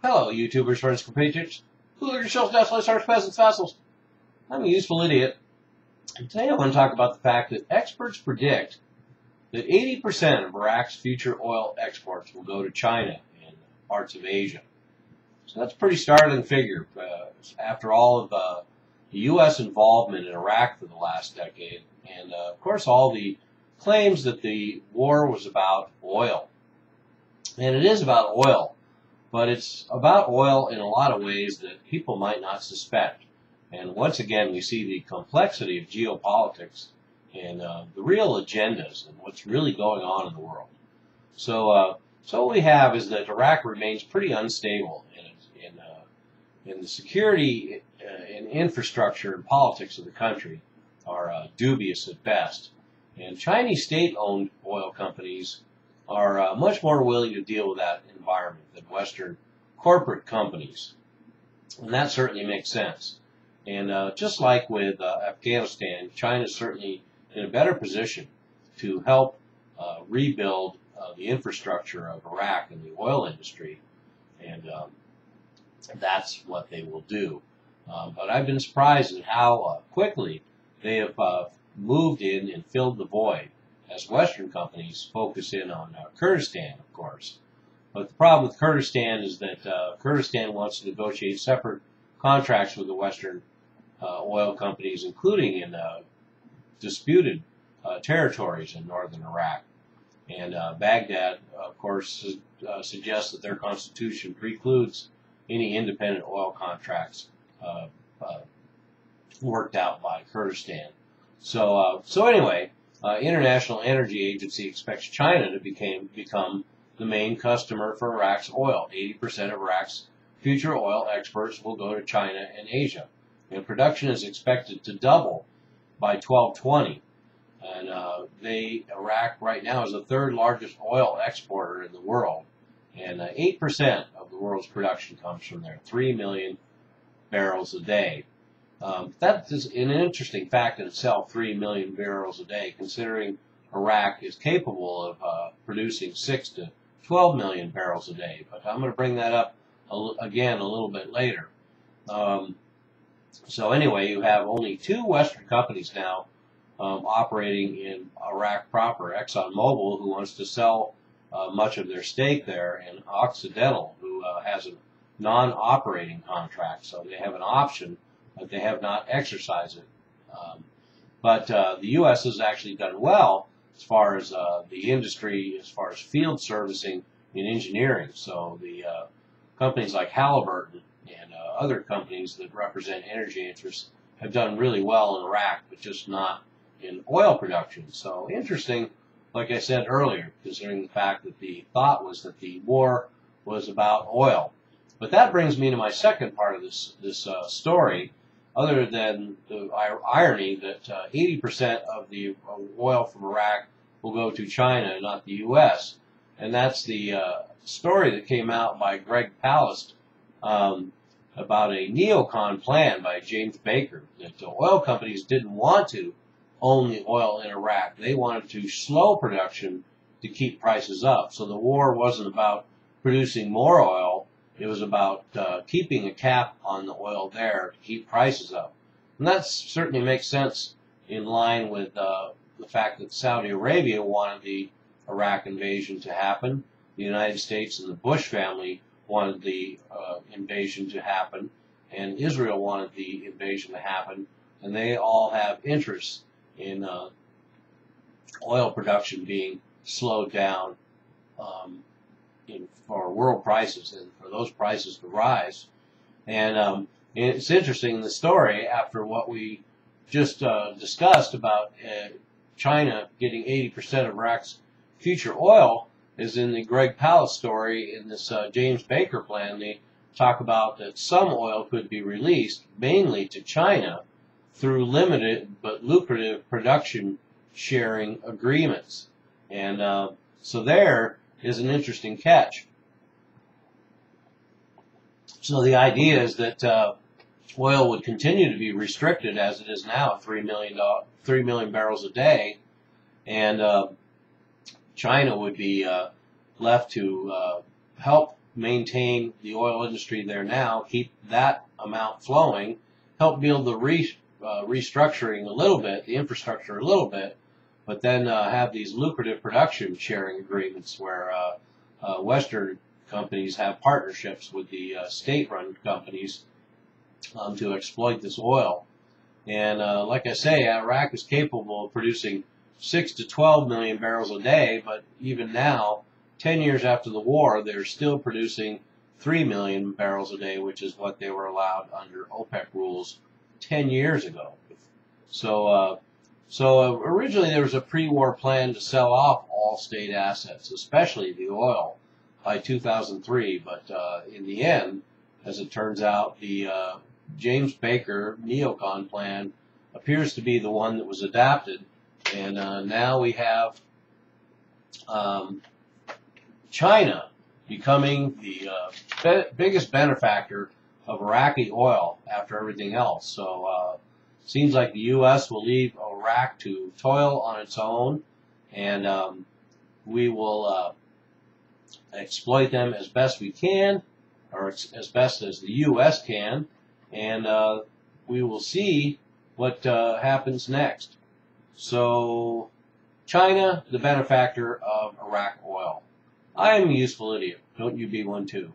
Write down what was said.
Hello, YouTubers, friends, compatriots, hooligan shells, desolate stars, peasants, vassals. I'm a useful idiot, and today I want to talk about the fact that experts predict that 80% of Iraq's future oil exports will go to China and parts of Asia. So that's a pretty startling figure after all of the U.S. involvement in Iraq for the last decade, and of course all the claims that the war was about oil. And it is about oil. But it's about oil in a lot of ways that people might not suspect. And once again, we see the complexity of geopolitics and the real agendas and what's really going on in the world. So what we have is that Iraq remains pretty unstable in the security and infrastructure and politics of the country are dubious at best. And Chinese state-owned oil companies are much more willing to deal with that environment than Western corporate companies. And that certainly makes sense. And just like with Afghanistan, China is certainly in a better position to help rebuild the infrastructure of Iraq and the oil industry. And that's what they will do. But I've been surprised at how quickly they have moved in and filled the void as Western companies focus in on Kurdistan, of course. But the problem with Kurdistan is that Kurdistan wants to negotiate separate contracts with the Western oil companies, including in disputed territories in northern Iraq. And Baghdad, of course, suggests that their constitution precludes any independent oil contracts worked out by Kurdistan. So anyway, International Energy Agency expects China to become the main customer for Iraq's oil. 80% of Iraq's future oil exports will go to China and Asia. And production is expected to double by 1220. And Iraq right now is the third largest oil exporter in the world. And 8% of the world's production comes from there, 3 million barrels a day. That is an interesting fact in itself, 3 million barrels a day, considering Iraq is capable of producing 6 to 12 million barrels a day. But I'm going to bring that up again a little bit later. So anyway, you have only 2 Western companies now operating in Iraq proper. ExxonMobil, who wants to sell much of their stake there, and Occidental, who has a non-operating contract. So they have an option, but they have not exercised it. But the U.S. has actually done well as far as the industry, as far as field servicing and engineering. So the companies like Halliburton and other companies that represent energy interests have done really well in Iraq, but just not in oil production. So interesting, like I said earlier, considering the fact that the thought was that the war was about oil. But that brings me to my second part of this story, other than the irony that 80% of the oil from Iraq will go to China, not the U.S. And that's the story that came out by Greg Palast about a neocon plan by James Baker, that the oil companies didn't want to own the oil in Iraq. They wanted to slow production to keep prices up. So the war wasn't about producing more oil. It was about keeping a cap on the oil there to keep prices up. And that certainly makes sense in line with the fact that Saudi Arabia wanted the Iraq invasion to happen. The United States and the Bush family wanted the invasion to happen. And Israel wanted the invasion to happen. And they all have interests in oil production being slowed down for world prices and for those prices to rise. And it's interesting in the story, after what we just discussed about China getting 80% of Iraq's future oil, is in the Greg Palast story in this James Baker plan. They talk about that some oil could be released mainly to China through limited but lucrative production sharing agreements. And so there is an interesting catch. So the idea is that oil would continue to be restricted as it is now, 3 million barrels a day, and China would be left to help maintain the oil industry there now, keep that amount flowing, help build the restructuring a little bit, the infrastructure a little bit, but then have these lucrative production sharing agreements where Western companies have partnerships with the state-run companies to exploit this oil. And like I say, Iraq is capable of producing 6 to 12 million barrels a day, but even now, 10 years after the war, they're still producing 3 million barrels a day, which is what they were allowed under OPEC rules 10 years ago. So originally there was a pre-war plan to sell off all state assets, especially the oil, by 2003. But in the end, as it turns out, the James Baker neocon plan appears to be the one that was adapted. And now we have China becoming the biggest benefactor of Iraqi oil after everything else. So seems like the U.S. will leave Iraq to toil on its own, and we will exploit them as best we can, or as best as the U.S. can, and we will see what happens next. So China, the benefactor of Iraq oil. I am a useful idiot. Don't you be one too.